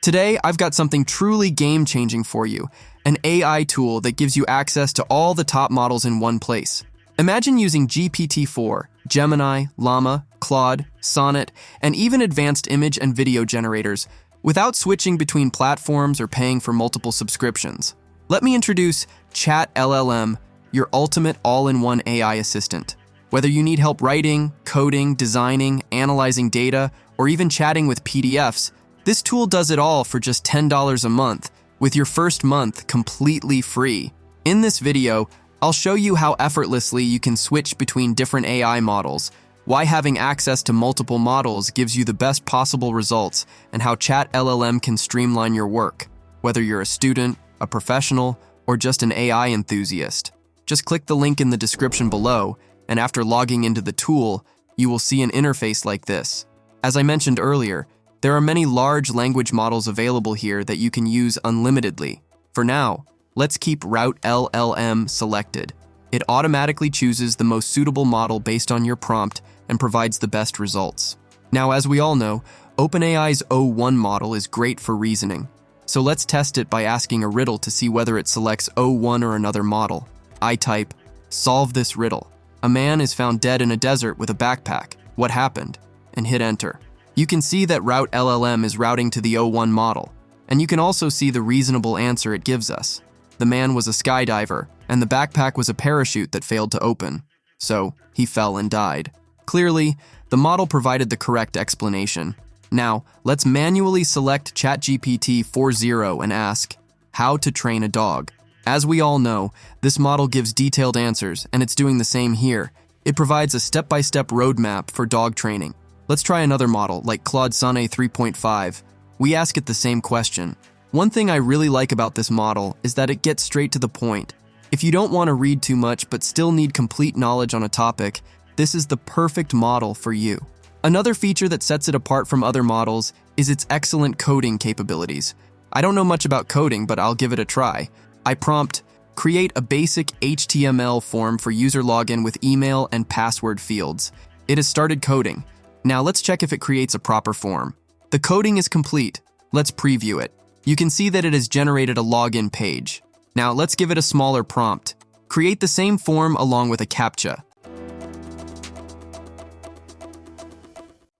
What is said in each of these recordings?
Today, I've got something truly game-changing for you, an AI tool that gives you access to all the top models in one place. Imagine using GPT-4, Gemini, LLaMA, Claude, Sonnet, and even advanced image and video generators without switching between platforms or paying for multiple subscriptions. Let me introduce Chat LLM, your ultimate all-in-one AI assistant. Whether you need help writing, coding, designing, analyzing data, or even chatting with PDFs, this tool does it all for just $10 a month, with your first month completely free. In this video, I'll show you how effortlessly you can switch between different AI models, why having access to multiple models gives you the best possible results, and how Chat LLM can streamline your work, whether you're a student, a professional, or just an AI enthusiast. Just click the link in the description below, and after logging into the tool, you will see an interface like this. As I mentioned earlier, there are many large language models available here that you can use unlimitedly. For now, let's keep Route LLM selected. It automatically chooses the most suitable model based on your prompt and provides the best results. Now, as we all know, OpenAI's O1 model is great for reasoning. So let's test it by asking a riddle to see whether it selects O1 or another model. I type, "Solve this riddle. A man is found dead in a desert with a backpack. What happened?" and hit enter. You can see that Route LLM is routing to the O1 model, and you can also see the reasonable answer it gives us. The man was a skydiver, and the backpack was a parachute that failed to open. So, he fell and died. Clearly, the model provided the correct explanation. Now, let's manually select ChatGPT 4.0 and ask, "How to train a dog?" As we all know, this model gives detailed answers, and it's doing the same here. It provides a step-by-step roadmap for dog training. Let's try another model, like Claude Sonnet 3.5. We ask it the same question. One thing I really like about this model is that it gets straight to the point. If you don't want to read too much but still need complete knowledge on a topic, this is the perfect model for you. Another feature that sets it apart from other models is its excellent coding capabilities. I don't know much about coding, but I'll give it a try. I prompt, "Create a basic HTML form for user login with email and password fields." It has started coding. Now let's check if it creates a proper form. The coding is complete. Let's preview it. You can see that it has generated a login page. Now let's give it a smaller prompt. Create the same form along with a CAPTCHA.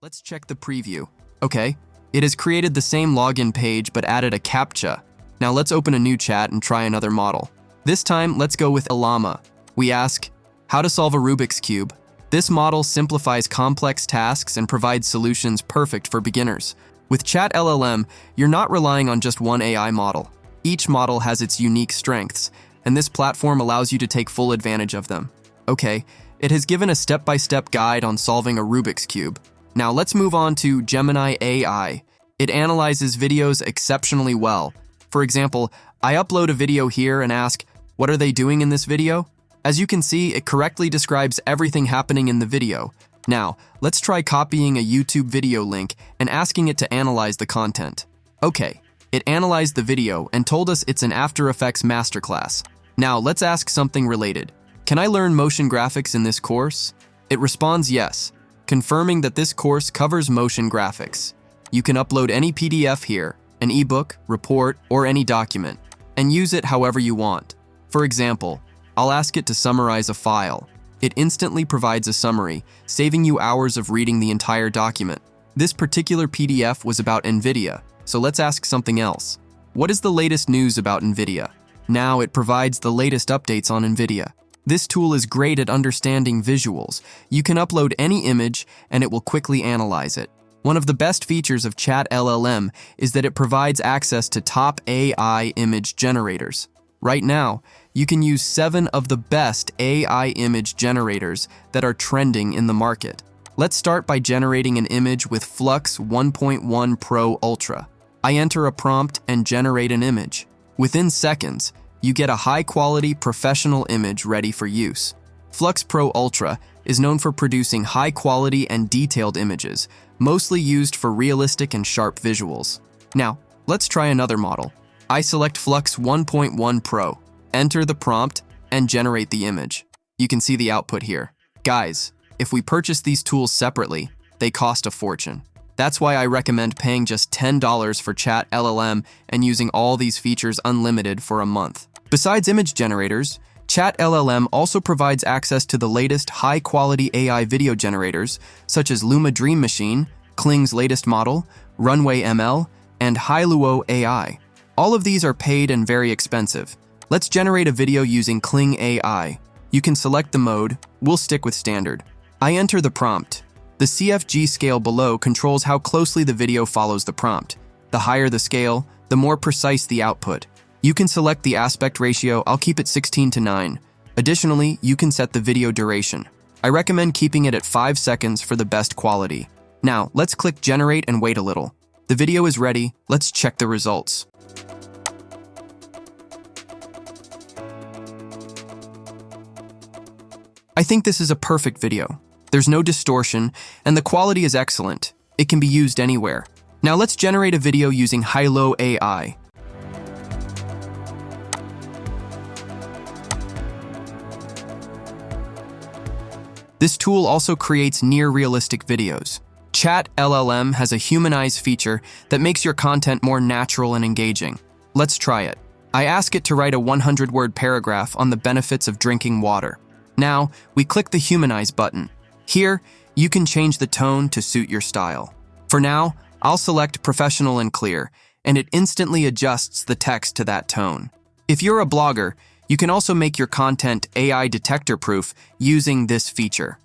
Let's check the preview. Okay, it has created the same login page but added a CAPTCHA. Now let's open a new chat and try another model. This time, let's go with LLaMA. We ask, "How to solve a Rubik's Cube?" This model simplifies complex tasks and provides solutions perfect for beginners. With Chat LLM, you're not relying on just one AI model. Each model has its unique strengths, and this platform allows you to take full advantage of them. Okay, it has given a step-by-step guide on solving a Rubik's Cube. Now let's move on to Gemini AI. It analyzes videos exceptionally well. For example, I upload a video here and ask, "What are they doing in this video?" As you can see, it correctly describes everything happening in the video. Now, let's try copying a YouTube video link and asking it to analyze the content. Okay, it analyzed the video and told us it's an After Effects masterclass. Now, let's ask something related. "Can I learn motion graphics in this course?" It responds yes, confirming that this course covers motion graphics. You can upload any PDF here, an ebook, report, or any document, and use it however you want. For example, I'll ask it to summarize a file. It instantly provides a summary, saving you hours of reading the entire document. This particular PDF was about NVIDIA, so let's ask something else. "What is the latest news about NVIDIA?" Now it provides the latest updates on NVIDIA. This tool is great at understanding visuals. You can upload any image, and it will quickly analyze it. One of the best features of Chat LLM is that it provides access to top AI image generators. Right now, you can use 7 of the best AI image generators that are trending in the market. Let's start by generating an image with Flux 1.1 Pro Ultra. I enter a prompt and generate an image. Within seconds, you get a high-quality professional image ready for use. Flux Pro Ultra is known for producing high-quality and detailed images, mostly used for realistic and sharp visuals. Now, let's try another model. I select Flux 1.1 Pro, enter the prompt, and generate the image. You can see the output here. Guys, if we purchase these tools separately, they cost a fortune. That's why I recommend paying just $10 for Chat LLM and using all these features unlimited for a month. Besides image generators, Chat LLM also provides access to the latest high-quality AI video generators, such as LLaMA Dream Machine, Kling's latest model, Runway ML, and HiLuo AI. All of these are paid and very expensive. Let's generate a video using Kling AI. You can select the mode. We'll stick with standard. I enter the prompt. The CFG scale below controls how closely the video follows the prompt. The higher the scale, the more precise the output. You can select the aspect ratio. I'll keep it 16:9. Additionally, you can set the video duration. I recommend keeping it at 5 seconds for the best quality. Now, let's click generate and wait a little. The video is ready. Let's check the results. I think this is a perfect video. There's no distortion, and the quality is excellent. It can be used anywhere. Now let's generate a video using HiLuo AI. This tool also creates near-realistic videos. Chat LLM has a humanized feature that makes your content more natural and engaging. Let's try it. I ask it to write a 100-word paragraph on the benefits of drinking water. Now, we click the Humanize button. Here, you can change the tone to suit your style. For now, I'll select Professional and Clear, and it instantly adjusts the text to that tone. If you're a blogger, you can also make your content AI detector-proof using this feature.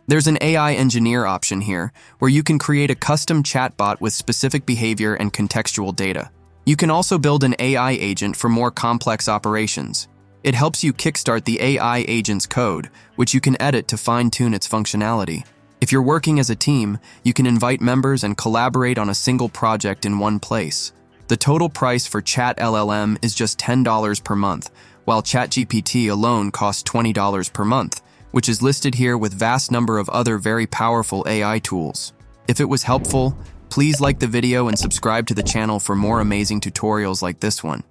There's an AI engineer option here, where you can create a custom chatbot with specific behavior and contextual data. You can also build an AI agent for more complex operations. It helps you kickstart the AI agent's code, which you can edit to fine-tune its functionality. If you're working as a team, you can invite members and collaborate on a single project in one place. The total price for Chat LLM is just $10 per month, while ChatGPT alone costs $20 per month, which is listed here with vast number of other very powerful AI tools. If it was helpful, please like the video and subscribe to the channel for more amazing tutorials like this one.